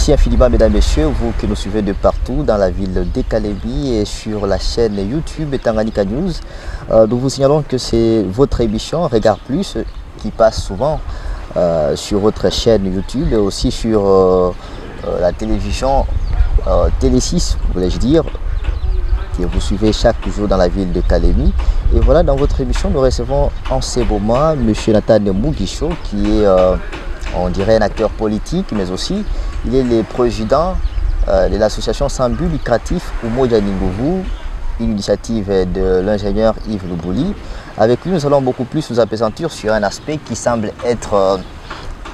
Merci infiniment, mesdames et messieurs, vous qui nous suivez de partout dans la ville d'Ekalemie et sur la chaîne YouTube Tanganyika News. Nous vous signalons que c'est votre émission Regard Plus qui passe souvent sur votre chaîne YouTube et aussi sur la télévision Télé 6, voulais-je dire, que vous suivez chaque jour dans la ville de Kalémie. Et voilà, dans votre émission, nous recevons en ce moment M. Nathan Mugisho, qui est, on dirait, un acteur politique, mais aussi, il est le président de l'association sans but lucratif Umoja Ninguvu, une initiative de l'ingénieur Yves Lubouli. Avec lui, nous allons beaucoup plus nous appesantir sur un aspect qui semble être,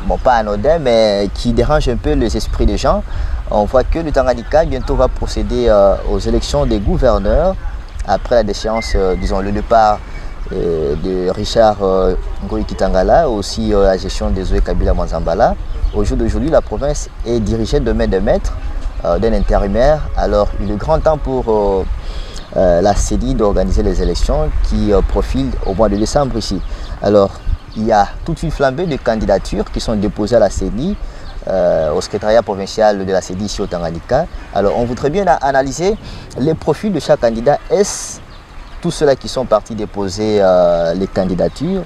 bon, pas anodin, mais qui dérange un peu les esprits des gens. On voit que le Tanganyika bientôt va procéder aux élections des gouverneurs après la déchéance, disons, le départ de Richard Ngoyi Kitangala, aussi la gestion de Zoé Kabila Mwanzambala. Au jour d'aujourd'hui, la province est dirigée de main de maître d'un intérimaire. Alors, il est grand temps pour la CENI d'organiser les élections qui profilent au mois de décembre ici. Alors, il y a toute une flambée de candidatures qui sont déposées à la CENI, au secrétariat provincial de la CENI ici au Tanganyika. Alors, on voudrait bien analyser les profils de chaque candidat. Est-ce tous ceux-là qui sont partis déposer les candidatures,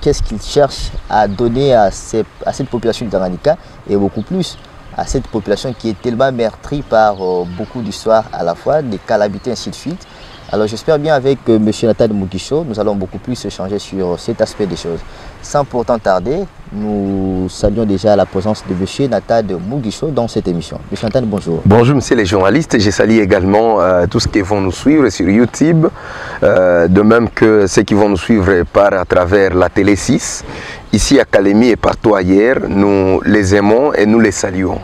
qu'est-ce qu'ils cherchent à donner à cette population du Tanganyika et beaucoup plus à cette population qui est tellement meurtrie par beaucoup d'histoires à la fois, des calamités, ainsi de suite. Alors j'espère bien avec M. Nathan Mugisho, nous allons beaucoup plus échanger sur cet aspect des choses. Sans pourtant tarder, nous saluons déjà la présence de M. Nathan Mugisho dans cette émission. M. Nathan, bonjour. Bonjour monsieur les journalistes, je salue également tous ceux qui vont nous suivre sur YouTube, de même que ceux qui vont nous suivre à travers la Télé 6. Ici à Kalémie et partout ailleurs, nous les aimons et nous les saluons.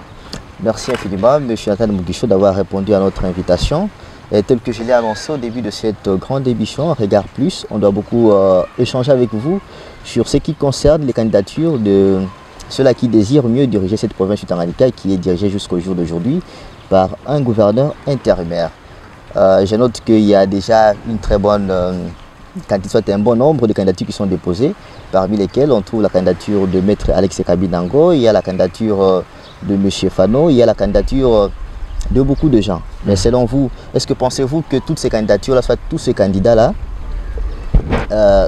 Merci infiniment M. Nathan Mugisho d'avoir répondu à notre invitation. Et tel que je l'ai annoncé au début de cette grande émission, Regard Plus, on doit beaucoup échanger avec vous sur ce qui concerne les candidatures de ceux-là qui désirent mieux diriger cette province du Tanganyika et qui est dirigée jusqu'au jour d'aujourd'hui par un gouverneur intérimaire. Je note qu'il y a déjà une très bonne, un bon nombre de candidatures qui sont déposées, parmi lesquelles on trouve la candidature de Maître Alex Kabinango, il y a la candidature de M. Fano, il y a la candidature de beaucoup de gens. Mais selon vous, est-ce que pensez-vous que toutes ces candidatures-là, soit tous ces candidats-là,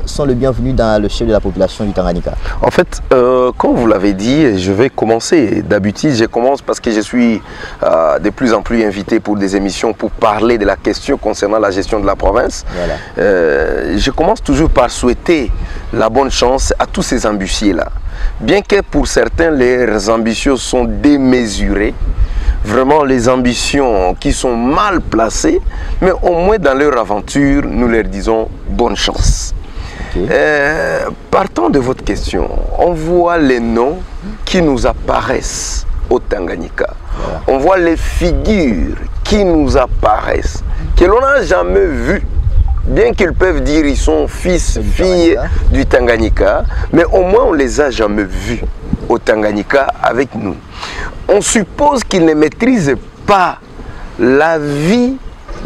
sont les bienvenus dans le chef de la population du Tanganyika? En fait, comme vous l'avez dit, je vais commencer. D'habitude, je commence parce que je suis de plus en plus invité pour des émissions pour parler de la question concernant la gestion de la province. Voilà. Je commence toujours par souhaiter la bonne chance à tous ces ambitieux-là. Bien que pour certains, leurs ambitions sont démesurées, vraiment les ambitions qui sont mal placées, mais au moins dans leur aventure, nous leur disons bonne chance. Okay. Partant de votre question, on voit les noms qui nous apparaissent au Tanganyika. Voilà. On voit les figures qui nous apparaissent, que l'on n'a jamais vues. Bien qu'ils peuvent dire qu'ils sont fils, filles du Tanganyika, mais au moins on ne les a jamais vus au Tanganyika avec nous. On suppose qu'ils ne maîtrisent pas la vie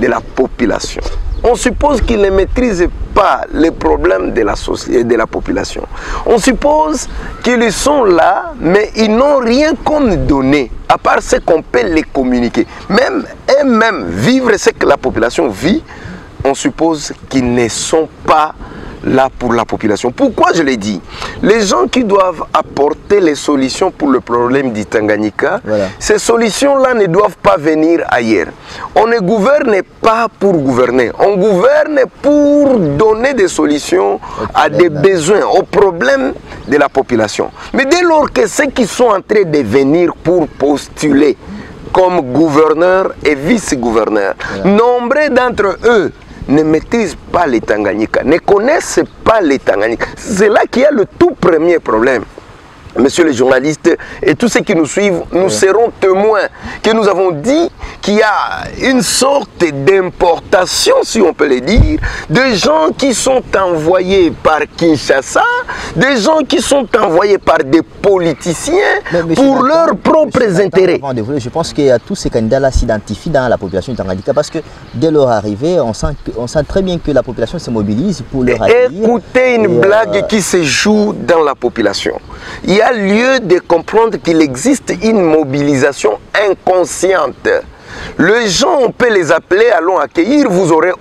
de la population. On suppose qu'ils ne maîtrisent pas les problèmes de la société, de la population. On suppose qu'ils sont là, mais ils n'ont rien qu'on nous donner, à part ce qu'on peut les communiquer. Même eux-mêmes vivre ce que la population vit, on suppose qu'ils ne sont pas là pour la population. Pourquoi je l'ai dit? Les gens qui doivent apporter les solutions pour le problème du Tanganyika, voilà. Ces solutions-là ne doivent pas venir ailleurs. On ne gouverne pas pour gouverner. On gouverne pour donner des solutions à des besoins, aux problèmes de la population. Mais dès lors que ceux qui sont en train de venir pour postuler comme gouverneurs et vice-gouverneurs, voilà. Nombreux d'entre eux ne maîtrisent pas les Tanganyika, ne connaissent pas les Tanganyika. C'est là qu'il y a le tout premier problème. Messieurs les journalistes et tous ceux qui nous suivent, nous serons témoins que nous avons dit qu'il y a une sorte d'importation, si on peut le dire, de gens qui sont envoyés par Kinshasa, des gens qui sont envoyés par des politiciens pour leurs propres intérêts. Je pense que tous ces candidats-là s'identifient dans la population tanganyika parce que dès leur arrivée, on sent très bien que la population se mobilise pour leur accueillir. Écoutez une blague qui se joue dans la population. Il y a lieu de comprendre qu'il existe une mobilisation inconsciente. Les gens, on peut les appeler, allons accueillir, vous aurez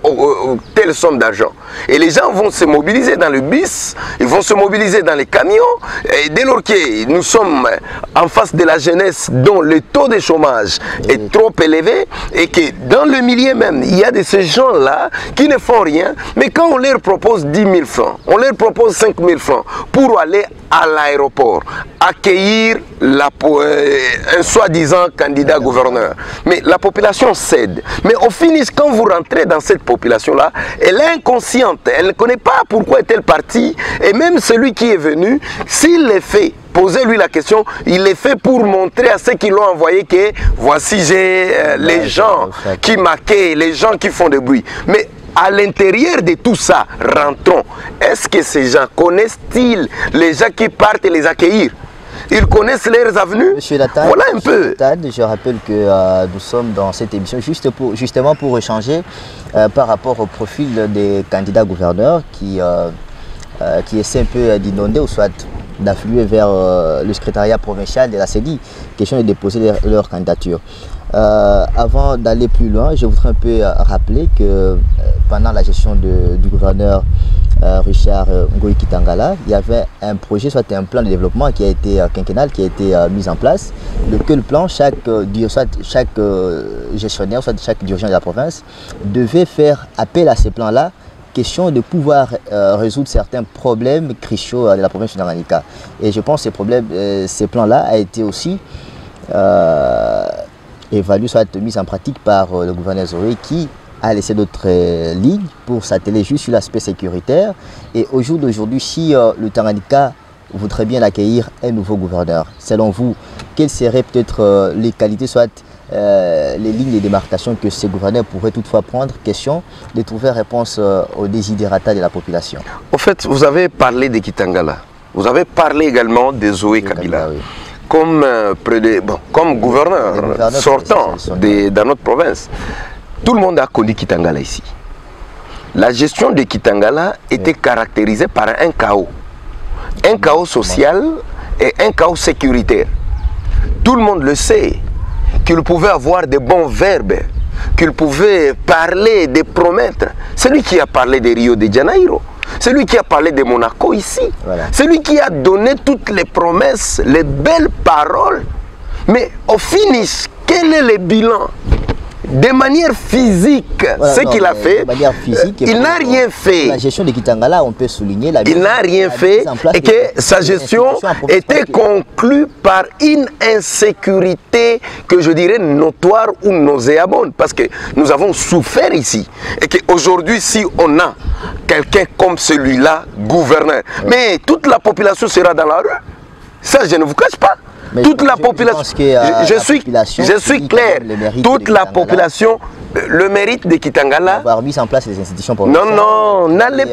telle somme d'argent. Et les gens vont se mobiliser dans le bus, ils vont se mobiliser dans les camions. Et dès lors que nous sommes en face de la jeunesse dont le taux de chômage est trop élevé et que dans le milieu même, il y a de ces gens-là qui ne font rien, mais quand on leur propose 10 000 francs, on leur propose 5 000 francs pour aller à l'aéroport, accueillir un soi-disant candidat gouverneur. Mais la population cède. Mais au finish, quand vous rentrez dans cette population-là, elle est inconsciente. Elle ne connaît pas pourquoi est-elle partie. Et même celui qui est venu, s'il le fait, posez-lui la question, il est fait pour montrer à ceux qui l'ont envoyé que voici j'ai les gens qui maquillent, les gens qui font du bruit. Mais à l'intérieur de tout ça, rentrons. Est-ce que ces gens connaissent-ils les gens qui partent et les accueillir? Ils connaissent leurs avenues? Monsieur Latane, voilà un peu. Je rappelle que nous sommes dans cette émission justement pour échanger par rapport au profil des candidats gouverneurs qui essaient un peu d'inonder ou soit d'affluer vers le secrétariat provincial de la CEDI, question de déposer leur candidature. Avant d'aller plus loin, je voudrais un peu rappeler que pendant la gestion du gouverneur Richard Ngoyi Kitangala, il y avait un projet, soit un plan de développement qui a été quinquennal, qui a été mis en place, lequel plan, chaque gestionnaire, soit chaque dirigeant de la province devait faire appel à ces plans-là, question de pouvoir résoudre certains problèmes cruciaux de la province de Tanganyika. Et je pense que ces plans-là a été aussi évalué, soit mis en pratique par le gouverneur Zoé qui a laissé d'autres lignes pour s'atteler juste sur l'aspect sécuritaire. Et au jour d'aujourd'hui, si le Tanganyika voudrait bien accueillir un nouveau gouverneur, selon vous, quelles seraient peut-être les qualités, soit les lignes de démarcation que ces gouverneurs pourraient toutefois prendre, question de trouver réponse aux desiderata de la population? En fait, vous avez parlé de Kitangala, vous avez parlé également de Zoé Kabila. Oui. Comme gouverneur sortant dans notre province. Tout le monde a connu Kitangala ici. La gestion de Kitangala était caractérisée par un chaos. Un chaos social et un chaos sécuritaire. Tout le monde le sait, qu'il pouvait avoir de bons verbes, qu'il pouvait parler, de promettre. Celui qui a parlé de Rio de Janeiro, celui qui a parlé de Monaco ici, celui qui a donné toutes les promesses, les belles paroles. Mais au finish, quel est le bilan? De manière physique, ce qu'il a fait, il n'a rien fait. La gestion de Kitangala, on peut souligner. Il n'a rien fait et que sa gestion était conclue par une insécurité que je dirais notoire ou nauséabonde. Parce que nous avons souffert ici. Et qu'aujourd'hui, si on a quelqu'un comme celui-là, gouverneur, mais toute la population sera dans la rue. Ça, je ne vous cache pas. Mais toute la population, je suis clair, toute la population, le mérite de Kitangala, avoir mis en place les institutions non, n'allez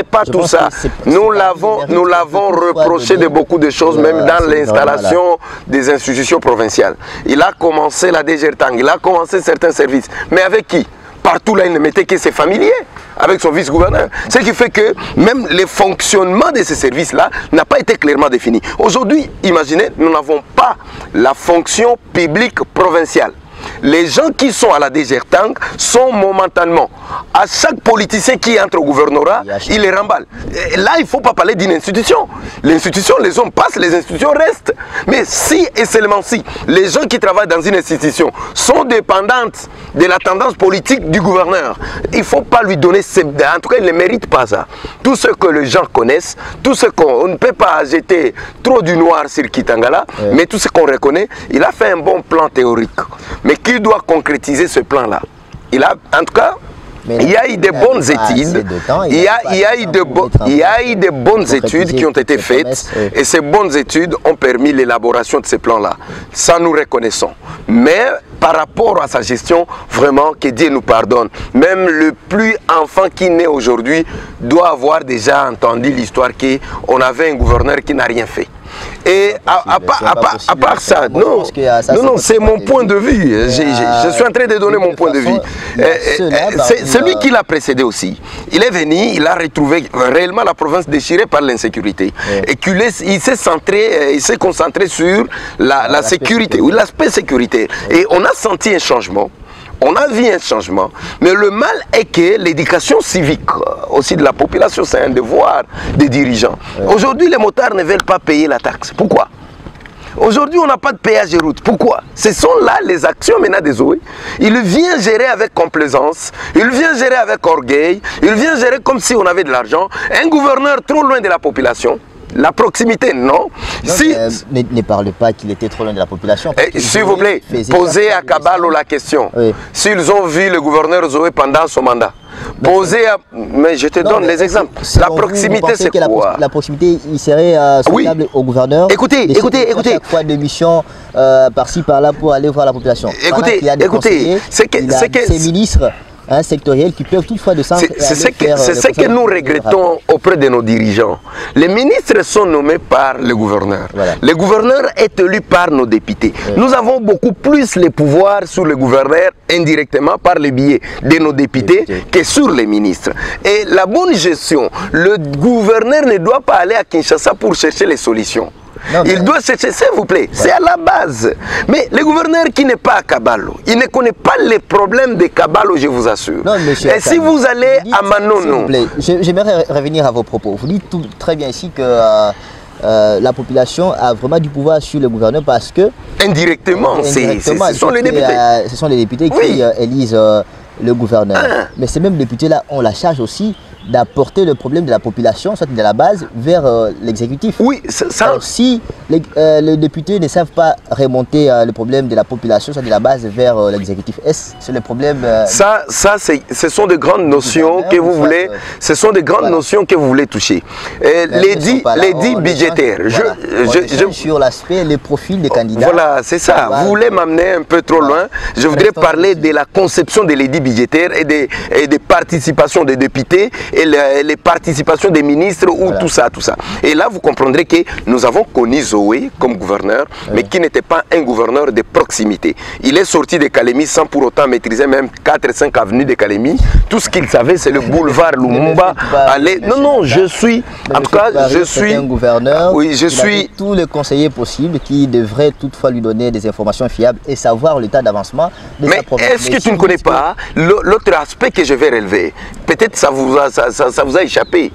pas tout ça. Nous l'avons reproché de beaucoup de choses, même dans l'installation des institutions provinciales. Il a commencé la DGRTANG, il a commencé certains services, mais avec qui? Partout là, il ne mettait que ses familiers avec son vice-gouverneur. Ce qui fait que même le fonctionnement de ces services-là n'a pas été clairement défini. Aujourd'hui, imaginez, nous n'avons pas la fonction publique provinciale. Les gens qui sont à la DGRTANG sont momentanément, à chaque politicien qui entre au gouvernorat, il les remballe. Et là, il ne faut pas parler d'une institution. L'institution, les hommes passent, les institutions restent. Mais si et seulement si les gens qui travaillent dans une institution sont dépendantes de la tendance politique du gouverneur, il ne faut pas lui donner, en tout cas, il ne mérite pas ça. Tout ce que les gens connaissent, tout ce qu'on ne peut pas jeter trop du noir sur Kitangala, mais tout ce qu'on reconnaît, il a fait un bon plan théorique. Mais qui doit concrétiser ce plan-là? Il a, en tout cas, il y a eu de bonnes études, il y a eu de bonnes études qui ont été faites et ces bonnes études ont permis l'élaboration de ces plans-là. Ça, nous reconnaissons. Mais par rapport à sa gestion, vraiment, que Dieu nous pardonne. Même le plus enfant qui naît aujourd'hui doit avoir déjà entendu l'histoire qu'on avait un gouverneur qui n'a rien fait. Et à part ça, non, c'est mon point de vue. Je suis en train de donner mon point de vue. C'est lui qui l'a précédé aussi. Il est venu, il a retrouvé réellement la province déchirée par l'insécurité. Et il s'est concentré sur la sécurité, oui, l'aspect sécuritaire. Et on a senti un changement. On a vu un changement, mais le mal est que l'éducation civique aussi de la population, c'est un devoir des dirigeants. Aujourd'hui, les motards ne veulent pas payer la taxe. Pourquoi? Aujourd'hui, on n'a pas de péage de route. Pourquoi? Ce sont là les actions maintenant des OE. Il vient gérer avec complaisance, il vient gérer avec orgueil, il vient gérer comme si on avait de l'argent. Un gouverneur trop loin de la population. La proximité, non. Ne parle pas qu'il était trop loin de la population. S'il vous plaît, posez à Kabalo la question. Oui. S'ils ont vu le gouverneur Zoé pendant son mandat. Posez à... Mais je te donne les exemples. La proximité, c'est quoi? La proximité, il serait semblable au gouverneur. Écoutez. Chaque fois de mission par-ci, par-là pour aller voir la population. Écoutez, c'est que ces ministres sectoriels qui peuvent toutefois de centre. C'est ce que nous regrettons auprès de nos dirigeants. Les ministres sont nommés par le gouverneur. Voilà. Le gouverneur est élu par nos députés. Nous avons beaucoup plus les pouvoirs sur le gouverneur indirectement par le biais de nos députés que sur les ministres. Et la bonne gestion, le gouverneur ne doit pas aller à Kinshasa pour chercher les solutions. Non, il doit chercher, s'il vous plaît, c'est à la base. Mais le gouverneur qui n'est pas à Kabalo, il ne connaît pas les problèmes de Kabalo, je vous assure. Non, monsieur, et si vous allez à Manono... J'aimerais revenir à vos propos. Vous dites très bien ici que la population a vraiment du pouvoir sur le gouverneur parce que... Indirectement, ce sont les députés. Ce sont les députés qui élisent le gouverneur. Mais ces mêmes députés-là ont la charge aussi d'apporter le problème de la population, soit de la base, vers l'exécutif. Oui, ça... Alors, si les députés ne savent pas remonter le problème de la population, soit de la base, vers l'exécutif, est-ce que c'est le problème... ce sont de grandes notions que vous voulez... Ce sont de grandes notions que vous voulez toucher. Les dits budgétaires. Sur l'aspect, les profils des candidats. Voilà, c'est ça. Vous voulez m'amener un peu trop loin. Je voudrais parler de la conception de l'édit budgétaire et des participations des députés et les participations des ministres ou tout ça. Et là, vous comprendrez que nous avons connu Zoé comme gouverneur, mais qui n'était pas un gouverneur de proximité. Il est sorti de Kalemi sans pour autant maîtriser même 4-5 avenues de Kalemi. Tout ce qu'il savait, c'est le boulevard Lumumba. Non, je suis... En tout cas, je suis... un gouverneur. Oui, je suis... tous les conseillers possibles qui devraient toutefois lui donner des informations fiables et savoir l'état d'avancement de sa province. Mais est-ce que tu ne connais pas l'autre aspect que je vais relever? Peut-être ça vous a échappé.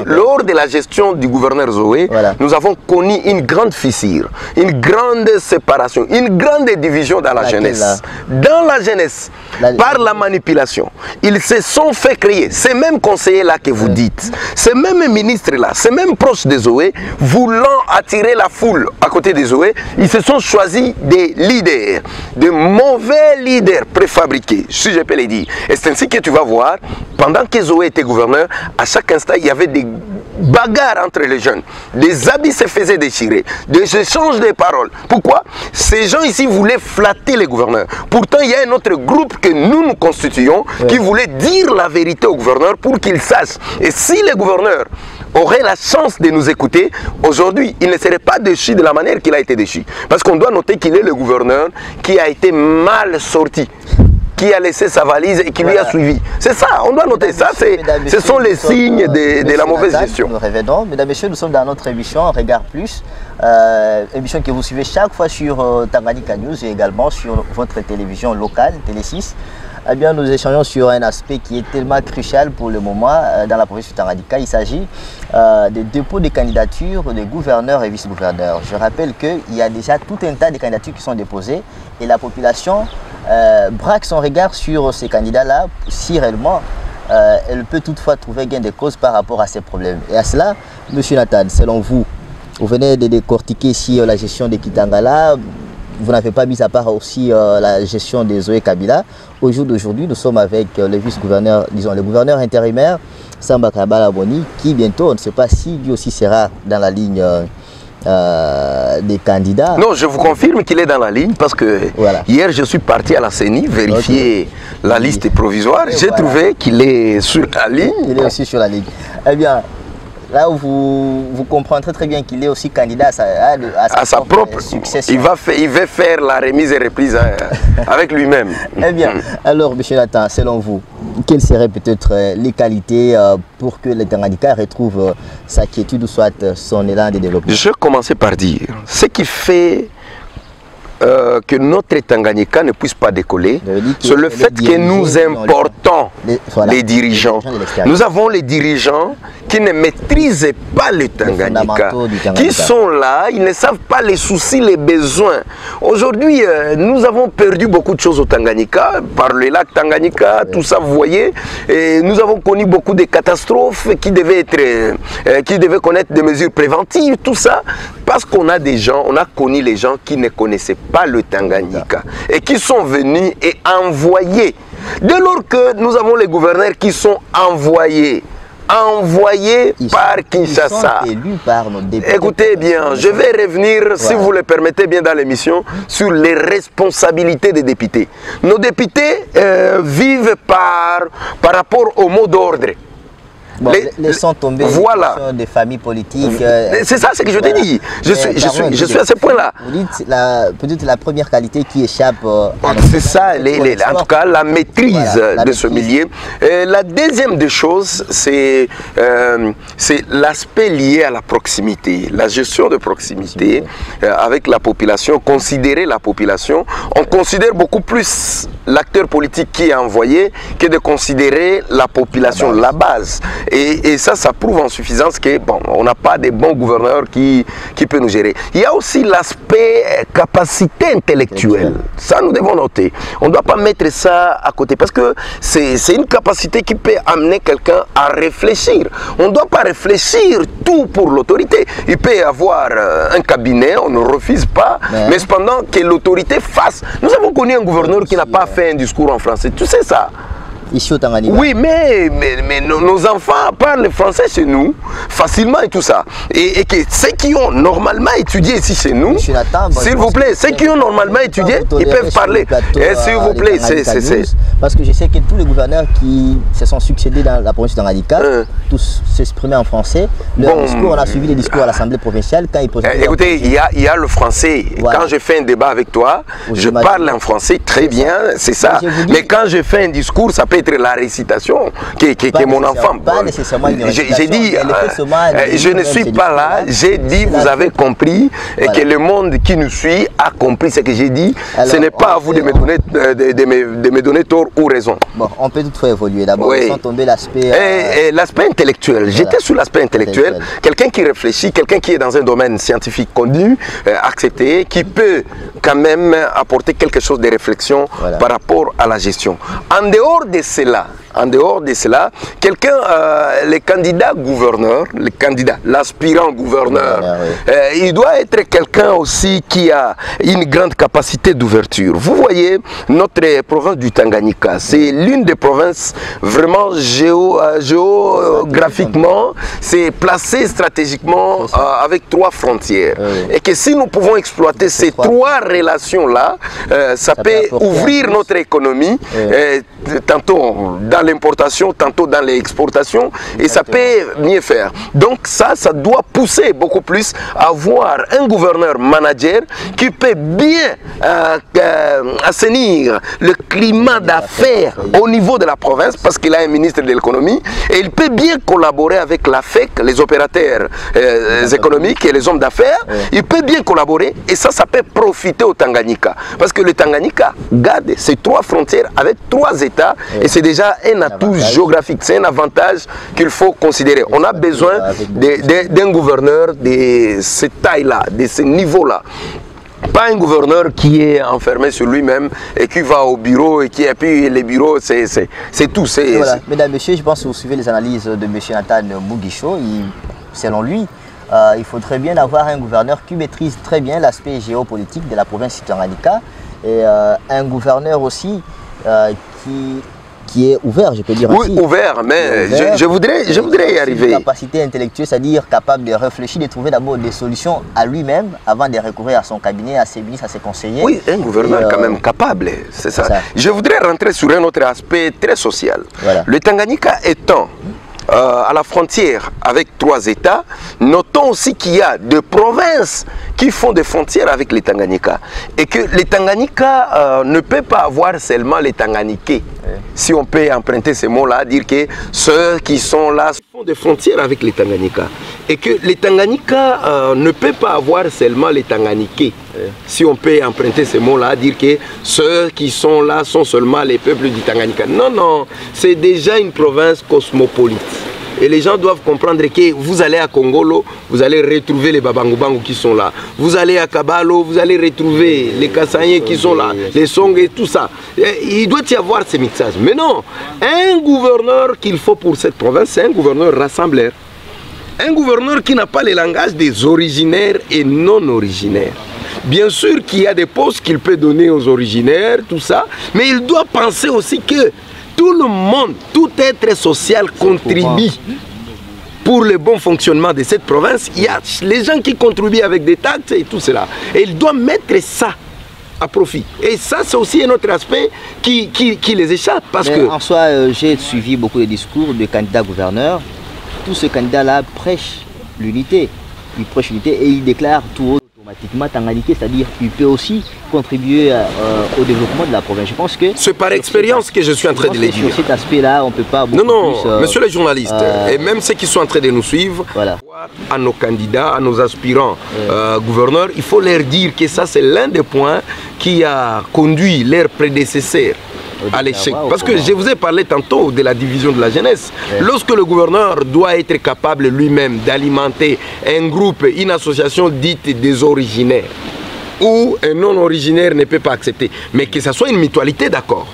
Lors de la gestion du gouverneur Zoé, nous avons connu une grande fissure, une grande séparation, une grande division dans la jeunesse. Dans la jeunesse, par la manipulation, ils se sont fait créer. Ces mêmes conseillers-là que vous dites, ces mêmes ministres-là, ces mêmes proches de Zoé, voulant attirer la foule à côté de Zoé, ils se sont choisis des leaders, de mauvais leaders préfabriqués, si je peux le dire. Et c'est ainsi que tu vas voir, pendant que Zoé était gouverneur, à chaque instant, il y avait des bagarres entre les jeunes. Des habits se faisaient déchirer, des échanges de paroles. Pourquoi? Ces gens ici voulaient flatter les gouverneurs. Pourtant, il y a un autre groupe que nous constituons qui voulait dire la vérité au gouverneur pour qu'il sache. Et si les gouverneurs auraient la chance de nous écouter, aujourd'hui, il ne serait pas déchu de la manière qu'il a été déchu. Parce qu'on doit noter qu'il est le gouverneur qui a été mal sorti, qui a laissé sa valise et qui lui a suivi. C'est ça, on doit noter ça. Ce sont les signes de la mauvaise gestion. Nous revenons. Mesdames et messieurs, nous sommes dans notre émission Regard Plus, émission que vous suivez chaque fois sur Tanganyika News et également sur votre télévision locale, Télé 6. Eh bien, nous échangeons sur un aspect qui est tellement crucial pour le moment dans la province de Tanganyika. Il s'agit des dépôts de candidatures de gouverneurs et vice-gouverneurs. Je rappelle qu'il y a déjà tout un tas de candidatures qui sont déposées et la population braque son regard sur ces candidats-là si réellement elle peut toutefois trouver gain de cause par rapport à ces problèmes. Et à cela, M. Nathan, selon vous, vous venez de décortiquer ici la gestion de Kitangala. Vous n'avez pas mis à part aussi la gestion des Zoé Kabila. Au jour d'aujourd'hui, nous sommes avec le vice-gouverneur, disons le gouverneur intérimaire, Samba Kabala Boni, qui bientôt, on ne sait pas si lui aussi sera dans la ligne des candidats. Non, je vous confirme qu'il est dans la ligne parce que hier je suis parti à la CENI vérifier la liste provisoire. J'ai trouvé qu'il est sur la ligne. Il est aussi sur la ligne. Eh bien, là où vous comprendrez très bien qu'il est aussi candidat à sa propre succession. Il va faire la remise et reprise avec lui-même. Eh bien, alors, M. Nathan, selon vous, quelles seraient peut-être les qualités pour que le Tanganyika retrouve sa quiétude ou soit son élan de développement? Je vais commencer par dire, ce qui fait que notre Tanganyika ne puisse pas décoller, c'est le fait que nous importons les dirigeants. Nous avons les dirigeants qui ne maîtrisent pas le Tanganyika, qui sont là, ils ne savent pas les soucis, les besoins. Aujourd'hui, nous avons perdu beaucoup de choses au Tanganyika, par le lac Tanganyika, tout ça, vous voyez. Et nous avons connu beaucoup de catastrophes qui devaient connaître des mesures préventives, tout ça, parce qu'on a des gens, on a connu les gens qui ne connaissaient pas le Tanganyika et qui sont venus et envoyés. Dès lors que nous avons les gouverneurs qui sont envoyés par Kinshasa. Par nos députés. Écoutez bien, je vais revenir, si vous le permettez bien dans l'émission, sur les responsabilités des députés. Nos députés vivent par rapport au mot d'ordre. Bon, laissons tomber des familles politiques. C'est ça, ce que je te dis. Je suis à ce point-là. Vous dites peut-être la première qualité qui échappe c'est ça, en tout cas, la maîtrise de ce milieu. La deuxième des choses, c'est l'aspect lié à la proximité, la gestion de proximité avec la population, considérer la population. On considère beaucoup plus l'acteur politique qui est envoyé que de considérer la population, la base. Et ça prouve en suffisance que bon, on n'a pas de bons gouverneurs qui peuvent nous gérer. Il y a aussi l'aspect capacité intellectuelle. Ça, nous devons noter. On ne doit pas mettre ça à côté parce que c'est une capacité qui peut amener quelqu'un à réfléchir. On ne doit pas réfléchir tout pour l'autorité. Il peut y avoir un cabinet, on ne refuse pas, mais cependant que l'autorité fasse. Nous avons connu un gouverneur qui n'a pas fait un discours en français. Tu sais ça? Ici au Tanganyika. Oui, mais nos enfants parlent français chez nous facilement et tout ça. Et que ceux qui ont normalement étudié ici chez nous, s'il vous plaît, ceux qui ont normalement étudié, ils peuvent parler. S'il vous plaît, parce que je sais que tous les gouverneurs qui se sont succédés dans la province du Tanganyika, tous s'exprimaient en français. Leur discours, on a suivi les discours à l'Assemblée provinciale quand ils posaient. Écoutez, il y a le français. Voilà. Quand je fais un débat avec toi, je parle en français très bien, c'est ça. Mais quand je fais un discours, ça peut être la récitation que mon enfant. J'ai dit, je ne suis pas là, j'ai dit, vous avez compris, et que le monde qui nous suit a compris ce que j'ai dit. Ce n'est pas à vous de me donner tort ou raison. Bon, on peut toutefois évoluer. D'abord, sans tomber l'aspect... L'aspect intellectuel. J'étais sur l'aspect intellectuel. Quelqu'un qui réfléchit, quelqu'un qui est dans un domaine scientifique connu, accepté, qui peut quand même apporter quelque chose de réflexion par rapport à la gestion. En dehors de cela, quelqu'un, le candidat gouverneur, l'aspirant gouverneur, il doit être quelqu'un aussi qui a une grande capacité d'ouverture. Vous voyez, notre province du Tanganyika, c'est l'une des provinces vraiment géographiquement, c'est placé stratégiquement avec 3 frontières. Et que si nous pouvons exploiter ces 3 relations-là, ça peut ouvrir notre économie, tantôt dans l'importation, tantôt dans l'exportation, et ça peut mieux faire. Donc ça doit pousser beaucoup plus à avoir un gouverneur manager qui peut bien assainir le climat d'affaires au niveau de la province, parce qu'il a un ministre de l'économie, et il peut bien collaborer avec l'AFEC, les opérateurs économiques et les hommes d'affaires. Il peut bien collaborer, et ça peut profiter au Tanganyika, parce que le Tanganyika garde ces 3 frontières avec 3 États, et c'est déjà un atout géographique, c'est un avantage qu'il faut considérer. On a besoin d'un gouverneur de cette taille-là, de ce niveau-là. Pas un gouverneur qui est enfermé sur lui-même et qui va au bureau et puis les bureaux, c'est tout. Voilà. Mesdames, Messieurs, je pense que vous suivez les analyses de M. Nathan Mugisho. Selon lui, il faudrait bien avoir un gouverneur qui maîtrise très bien l'aspect géopolitique de la province du Tanganyika et un gouverneur aussi qui qui est ouvert, je peux dire. Oui, ouvert, mais ouvert, je voudrais y arriver. Une capacité intellectuelle, c'est-à-dire capable de réfléchir, de trouver d'abord des solutions à lui-même avant de recourir à son cabinet, à ses ministres, à ses conseillers. Oui, un gouverneur quand même capable, c'est ça. Je voudrais rentrer sur un autre aspect très social. Voilà. Le Tanganyika étant à la frontière avec 3 États, notons aussi qu'il y a 2 provinces qui font des frontières avec les Tanganyika et que les Tanganyika ne peut pas avoir seulement les Tanganiquais. Si on peut emprunter ces mots-là, dire que ceux qui sont là font des frontières avec les Tanganyika et que les Tanganyika ne peut pas avoir seulement les Tanganiquais. Si on peut emprunter ces mots-là, dire que ceux qui sont là sont seulement les peuples du Tanganyika. Non, non, c'est déjà une province cosmopolite. Et les gens doivent comprendre que vous allez à Kongolo, vous allez retrouver les Babangubangu qui sont là. Vous allez à Kabalo, vous allez retrouver les Kassaïens qui sont là, les Song et tout ça. Et il doit y avoir ces mixages. Mais non, un gouverneur qu'il faut pour cette province, c'est un gouverneur rassembleur. Un gouverneur qui n'a pas le langage des originaires et non originaires. Bien sûr qu'il y a des postes qu'il peut donner aux originaires, tout ça, mais il doit penser aussi que tout le monde, tout être social contribue pour le bon fonctionnement de cette province. Il y a les gens qui contribuent avec des taxes et tout cela. Et il doit mettre ça à profit. Et ça, c'est aussi un autre aspect qui les échappe. Parce que en soi, j'ai suivi beaucoup de discours de candidats gouverneurs. Tous ces candidats-là prêchent l'unité. Ils prêchent l'unité et ils déclarent tout haut automatiquement Tanganyika, c'est-à-dire qu'il peut aussi contribuer au développement de la province. Je pense que c'est par expérience que je suis en train de le dire. Sur cet aspect-là, on ne peut pas beaucoup plus, monsieur les journalistes, et même ceux qui sont en train de nous suivre, voilà. À nos candidats, à nos aspirants gouverneurs, il faut leur dire que ça, c'est l'un des points qui a conduit leurs prédécesseurs à l'échec. Parce que je vous ai parlé tantôt de la division de la jeunesse. Lorsque le gouverneur doit être capable lui-même d'alimenter un groupe, une association dite des originaires, ou un non-originaire ne peut pas accepter, mais que ça soit une mutualité, d'accord.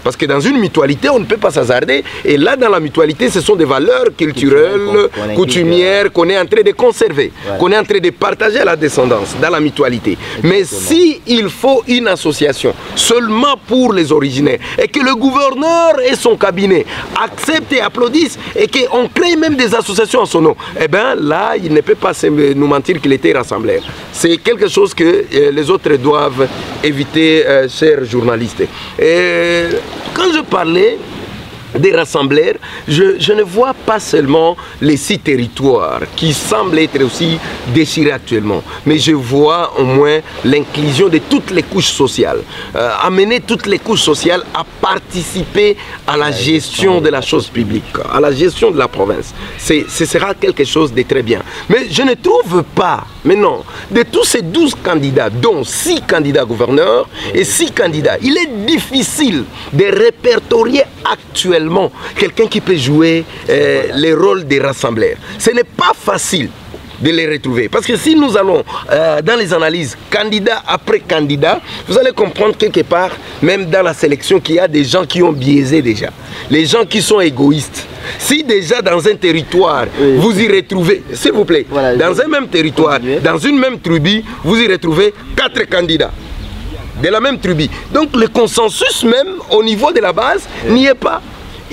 Parce que dans une mutualité, on ne peut pas s'hasarder. Et là, dans la mutualité, ce sont des valeurs culturelles, coutumières, qu'on est en train de conserver, qu'on est en train de partager à la descendance, dans la mutualité. Mais si il faut une association seulement pour les originaires, et que le gouverneur et son cabinet acceptent et applaudissent, et qu'on crée même des associations en son nom, eh bien là, il ne peut pas nous mentir qu'il était rassembleur. C'est quelque chose que les autres doivent éviter, chers journalistes. Et quand je parlais des rassembleurs, je ne vois pas seulement les 6 territoires qui semblent être aussi déchirés actuellement, mais je vois au moins l'inclusion de toutes les couches sociales, amener toutes les couches sociales à participer à la gestion de la chose publique, à la gestion de la province. Ce sera quelque chose de très bien. Mais je ne trouve pas, mais non, de tous ces 12 candidats, dont 6 candidats gouverneurs et 6 candidats, il est difficile de répertorier actuellement quelqu'un qui peut jouer les rôles des rassembleurs. Ce n'est pas facile de les retrouver. Parce que si nous allons dans les analyses, candidat après candidat, vous allez comprendre quelque part, même dans la sélection, qu'il y a des gens qui ont biaisé déjà. Les gens qui sont égoïstes. Si déjà dans un territoire, vous y retrouvez, s'il vous plaît, voilà, dans un même territoire, dans une même tribu, vous y retrouvez 4 candidats de la même tribu. Donc le consensus même au niveau de la base n'y est pas.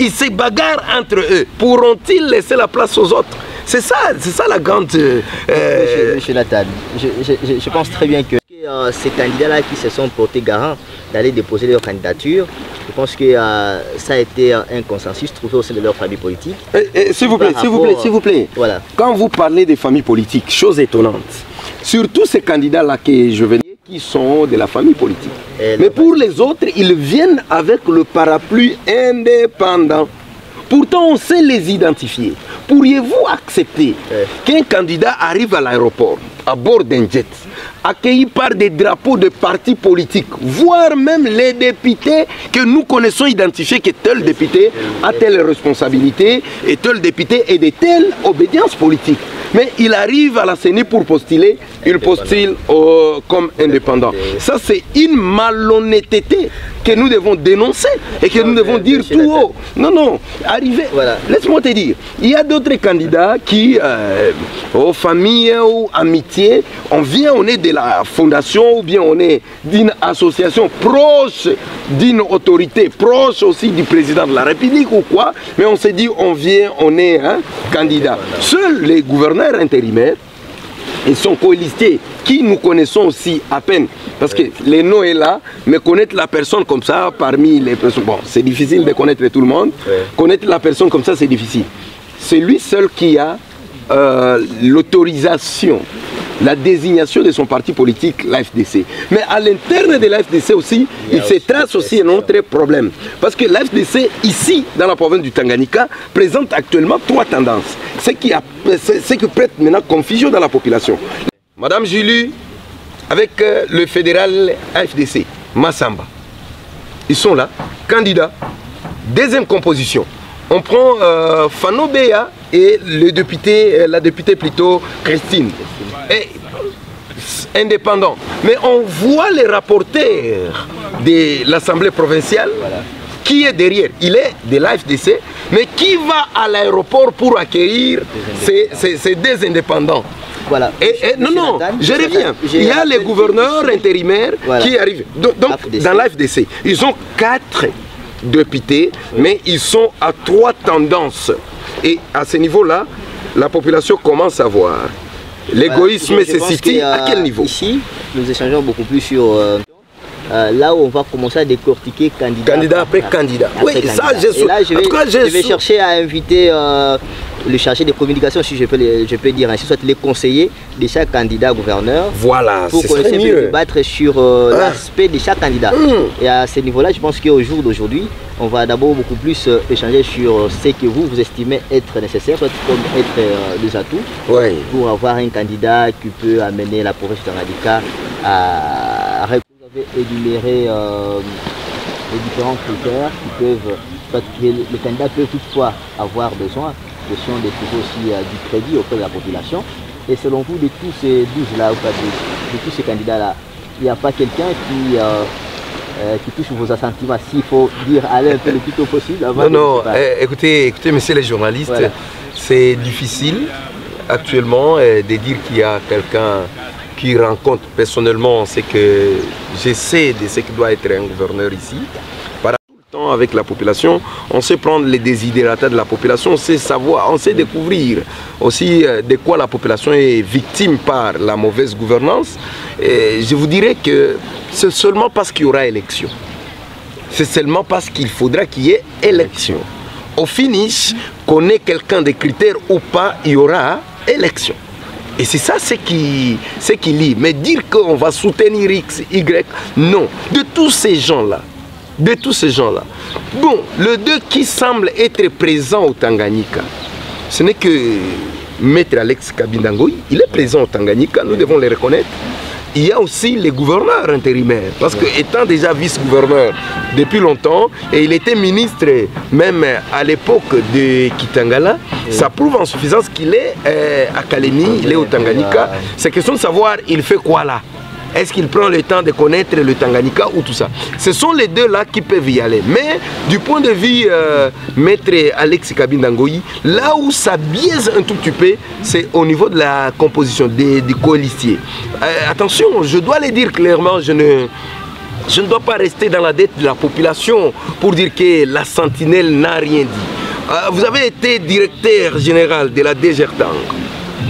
Ils se bagarrent entre eux. Pourront-ils laisser la place aux autres? C'est ça la grande... Monsieur Nathan, je pense très bien que ces candidats-là qui se sont portés garants d'aller déposer leur candidature, je pense que ça a été un consensus trouvé au sein de leur famille politique. S'il vous plaît. Voilà. Quand vous parlez des familles politiques, chose étonnante, surtout ces candidats-là que je venais, qui sont de la famille politique. Mais pour les autres, ils viennent avec le parapluie indépendant. Pourtant, on sait les identifier. Pourriez-vous accepter qu'un candidat arrive à l'aéroport, à bord d'un jet, accueilli par des drapeaux de partis politiques, voire même les députés que nous connaissons identifier que tel député a telle responsabilité et tel député est de telle obédience politique. Mais il arrive à la CENI pour postuler, il postule comme indépendant. Ça, c'est une malhonnêteté que nous devons dénoncer et que nous devons dire tout haut. Non, non, arrivez. Voilà. Laisse-moi te dire, il y a d'autres candidats qui, aux familles ou amitiés, colistier, on vient, on est de la fondation ou bien on est d'une association proche d'une autorité, proche aussi du président de la République ou quoi, mais on s'est dit on vient, on est candidat. Seuls les gouverneurs intérimaires et son colistier, qui nous connaissons aussi à peine, parce que les noms est là, mais connaître la personne comme ça, parmi les personnes, bon, c'est difficile de connaître tout le monde, connaître la personne comme ça, c'est difficile. C'est lui seul qui a l'autorisation, la désignation de son parti politique, l'AFDC. Mais à l'interne de l'AFDC aussi, il se trace aussi un autre problème. Parce que l'AFDC, ici, dans la province du Tanganyika, présente actuellement 3 tendances. Ce qui prête maintenant confusion dans la population. Madame Julie, avec le fédéral AFDC, Massamba, ils sont là, candidats. Deuxième composition. On prend Fano Beya et le député, la députée plutôt Christine. Et, indépendant. Mais on voit les rapporteurs de l'Assemblée provinciale qui est derrière. Il est de l'AFDC, mais qui va à l'aéroport pour accueillir ces deux indépendants. Voilà. Non, je reviens. Il y a les gouverneurs intérimaires qui arrivent. Donc dans l'AFDC, ils ont 4 députés, mais ils sont à 3 tendances. Et à ce niveau-là, la population commence à voir. L'égoïsme se situe à quel niveau? Ici, nous échangeons beaucoup plus sur là où on va commencer à décortiquer candidat après candidat. Oui, ça, je vais chercher à inviter le chargé de communication, si je peux dire ainsi, soit les conseillers de chaque candidat gouverneur. Voilà, pour qu'on essaie de débattre sur l'aspect de chaque candidat. Et à ce niveau-là, je pense qu'au jour d'aujourd'hui, on va d'abord beaucoup plus échanger sur ce que vous estimez être nécessaire, soit comme être des atouts pour avoir un candidat qui peut amener la province du Tanganyika à énumérer les différents critères qui peuvent, soit que le candidat peut toutefois avoir besoin, question de trouver aussi du crédit auprès de la population. Et selon vous, de tous ces 12-là, de tous ces candidats-là, il n'y a pas quelqu'un qui touche vos assentiments, s'il faut dire aller un peu le plus tôt possible avant. Non, écoutez, messieurs les journalistes, c'est difficile actuellement de dire qu'il y a quelqu'un qui rencontre personnellement ce que je sais de ce qui doit être un gouverneur ici. Par tout le temps avec la population, on sait prendre les désidératas de la population, on sait savoir, on sait découvrir aussi de quoi la population est victime par la mauvaise gouvernance. Et je vous dirais que c'est seulement parce qu'il y aura élection. C'est seulement parce qu'il faudra qu'il y ait élection. Au finish, qu'on ait quelqu'un de critères ou pas, il y aura élection. Et c'est ça ce qui lie. Mais dire qu'on va soutenir X, Y, non. De tous ces gens-là, bon, le 2 qui semble être présent au Tanganyika, ce n'est que Maître Alex Kabinda Ngoyi, il est présent au Tanganyika, nous devons le reconnaître. Il y a aussi les gouverneurs intérimaires, parce que étant déjà vice-gouverneur depuis longtemps, et il était ministre même à l'époque de Kitangala, ça prouve en suffisance qu'il est à Kalemi, il est au Tanganyika. C'est question de savoir il fait quoi là. Est-ce qu'il prend le temps de connaître le Tanganyika ou tout ça? Ce sont les deux là qui peuvent y aller. Mais du point de vue Maître Alex Kabinda Ngoyi, là où ça biaise un tout petit peu, c'est au niveau de la composition des colistiers. Attention, je dois le dire clairement, je ne dois pas rester dans la dette de la population pour dire que la sentinelle n'a rien dit. Vous avez été directeur général de la DGRTANG.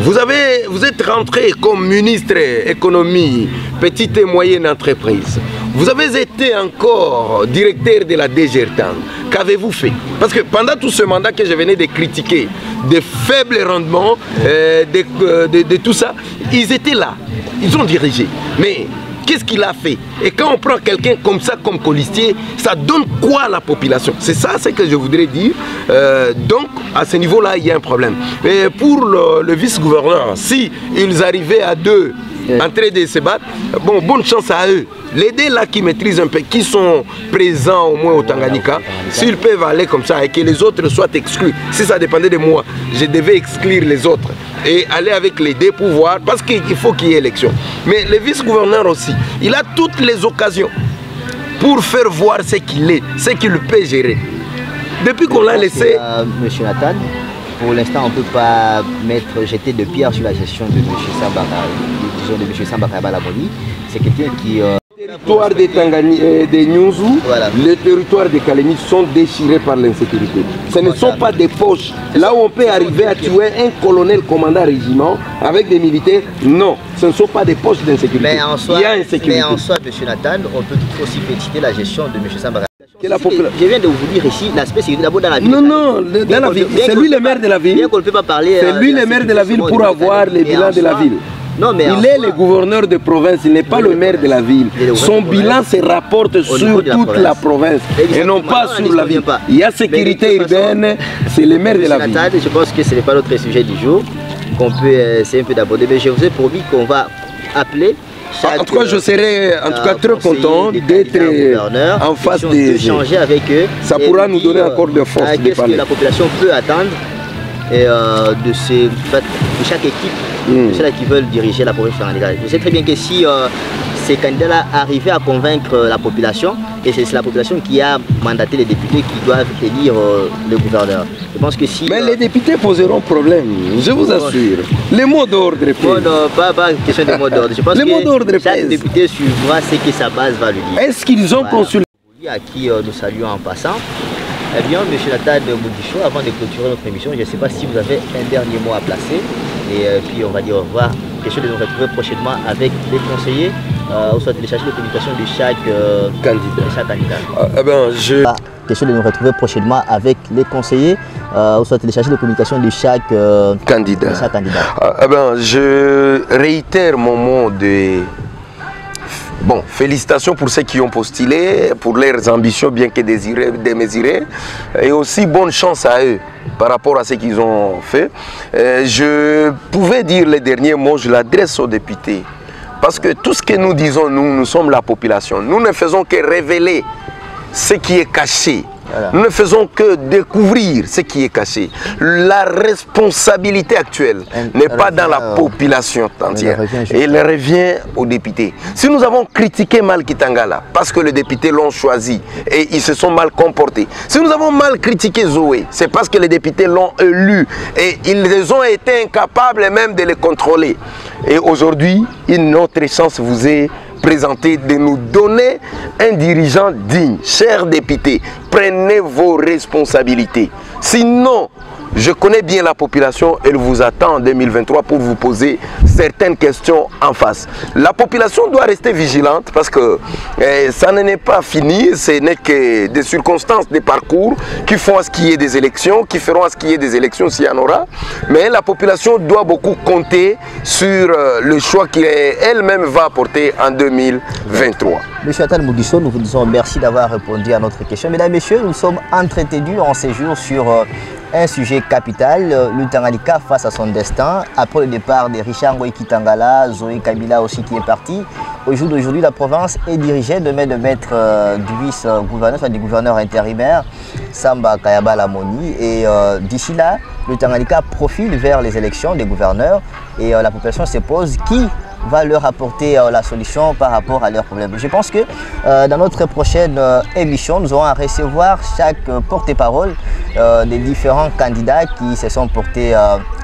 Vous êtes rentré comme ministre économie, petite et moyenne entreprise. Vous avez été encore directeur de la DGRTANG. Qu'avez-vous fait? Parce que pendant tout ce mandat que je venais de critiquer, des faibles rendements, de tout ça, ils étaient là, ils ont dirigé. Mais qu'est-ce qu'il a fait? Et quand on prend quelqu'un comme ça, comme colistier, ça donne quoi à la population? C'est ça ce que je voudrais dire. Donc, à ce niveau-là, il y a un problème. Et pour le vice-gouverneur, si ils arrivaient à 2 en train de se battre, bon, bonne chance à eux. Les deux là qui maîtrisent un peu, qui sont présents au moins au Tanganyika, s'ils peuvent aller comme ça et que les autres soient exclus, si ça dépendait de moi, je devais exclure les autres et aller avec les deux pour voir, parce qu'il faut qu'il y ait élection. Mais le vice-gouverneur aussi, il a toutes les occasions pour faire voir ce qu'il est, ce qu'il peut gérer. Depuis qu'on l'a laissé... Monsieur Nathan, pour l'instant, on ne peut pas jeter de pierre sur la gestion de M. Samba, disons de M. Samba Kayabalamoni. C'est quelqu'un qui... Les territoires de Nyunzu, voilà. Les territoires de Kalemi sont déchirés par l'insécurité. Ce ne sont pas des poches. Là où on peut arriver à tuer un colonel commandant régiment avec des militaires, non, ce ne sont pas des poches d'insécurité. Il y a insécurité. Mais en soi, M. Nathan, on peut aussi féliciter la gestion de M. Samba. Je viens de vous dire ici, l'aspect sécurité d'abord dans la ville. Non, non, dans la ville. C'est lui le maire de la ville. Bien qu'on ne peut pas parler. C'est lui le maire de la ville pour avoir les bilans de la ville. Non, mais il est le gouverneur de province, il n'est pas le maire de la ville. Son bilan se rapporte sur toute la province et non pas sur la ville. Il y a sécurité urbaine, c'est le maire de la ville. Je pense que ce n'est pas notre sujet du jour, qu'on peut essayer un peu d'aborder. Mais je vous ai promis qu'on va appeler. En tout cas, je serai très content d'être en face des gens. Avec eux. Ça pourra nous donner encore de force de parler. Qu'est-ce que la population peut attendre de chaque équipe, ceux-là qui veulent diriger la province sénégalaise. Je sais très bien que si ces candidats-là arrivaient à convaincre la population, et c'est la population qui a mandaté les députés qui doivent élire le gouverneur. Je pense que si... Mais les députés poseront problème, je vous assure. Les mots d'ordre pas question de mots d'ordre. Je pense que chaque député suivra ce que sa base va lui dire. Est-ce qu'ils ont consulté? À qui nous saluons en passant. Eh bien, M. Nathan Moudicho, avant de clôturer notre émission, je ne sais pas si vous avez un dernier mot à placer. Et puis, on va dire au revoir. Question de nous retrouver prochainement avec les conseillers, ou soit télécharger les communications de chaque candidat. Question de nous retrouver prochainement avec les conseillers, ou soit télécharger les communications de chaque candidat. Je réitère mon mot de... Bon, félicitations pour ceux qui ont postulé, pour leurs ambitions bien que démesurées, et aussi bonne chance à eux par rapport à ce qu'ils ont fait. Je pouvais dire les derniers mots, je l'adresse aux députés, parce que tout ce que nous disons, nous sommes la population. Nous ne faisons que révéler ce qui est caché. Voilà. Nous ne faisons que découvrir ce qui est caché. La responsabilité actuelle n'est pas dans la population entière. Elle revient aux députés. Si nous avons critiqué mal Kitangala, parce que les députés l'ont choisi et ils se sont mal comportés. Si nous avons mal critiqué Zoé, c'est parce que les députés l'ont élu et ils ont été incapables même de les contrôler. Et aujourd'hui, une autre chance vous est présenter, de nous donner un dirigeant digne. Chers députés, prenez vos responsabilités. Sinon, je connais bien la population, elle vous attend en 2023 pour vous poser certaines questions en face. La population doit rester vigilante parce que ça n'est pas fini, ce n'est que des circonstances, des parcours qui font à ce qu'il y ait des élections, qui feront à ce qu'il y ait des élections s'il y en aura. Mais la population doit beaucoup compter sur le choix qu'elle-même va apporter en 2023. Monsieur Nathan Moudicho, nous vous disons merci d'avoir répondu à notre question. Mesdames et messieurs, nous sommes entretenus en séjour sur un sujet capital, le Tanganyika face à son destin. Après le départ de Richard Ngoï Kitangala, Zoé Kabila aussi qui est parti. Au jour d'aujourd'hui, la province est dirigée de maître du vice-gouverneur, soit du gouverneur intérimaire, Samba Kayabalamoni. Et d'ici là, le Tanganyika profile vers les élections des gouverneurs et la population se pose qui va leur apporter la solution par rapport à leurs problèmes. Je pense que dans notre prochaine émission, nous aurons à recevoir chaque porte-parole des différents candidats qui se sont portés,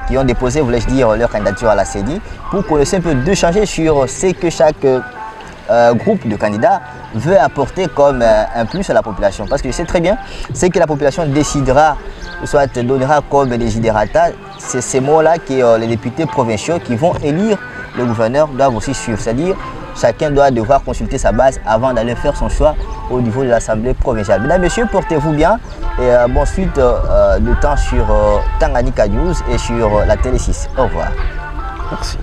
qui ont déposé, voulais-je dire, leur candidature à la CENI, pour qu'on essaie un peu d'échanger sur ce que chaque groupe de candidats veut apporter comme un plus à la population. Parce que je sais très bien, c'est que la population décidera, soit donnera comme desiderata, c'est ces mots-là que les députés provinciaux qui vont élire le gouverneur doivent aussi suivre. C'est-à-dire, chacun doit devoir consulter sa base avant d'aller faire son choix au niveau de l'Assemblée provinciale. Mesdames, Messieurs, portez-vous bien et bonne suite de temps sur Tanganyika News et sur la Télé 6. Au revoir. Merci.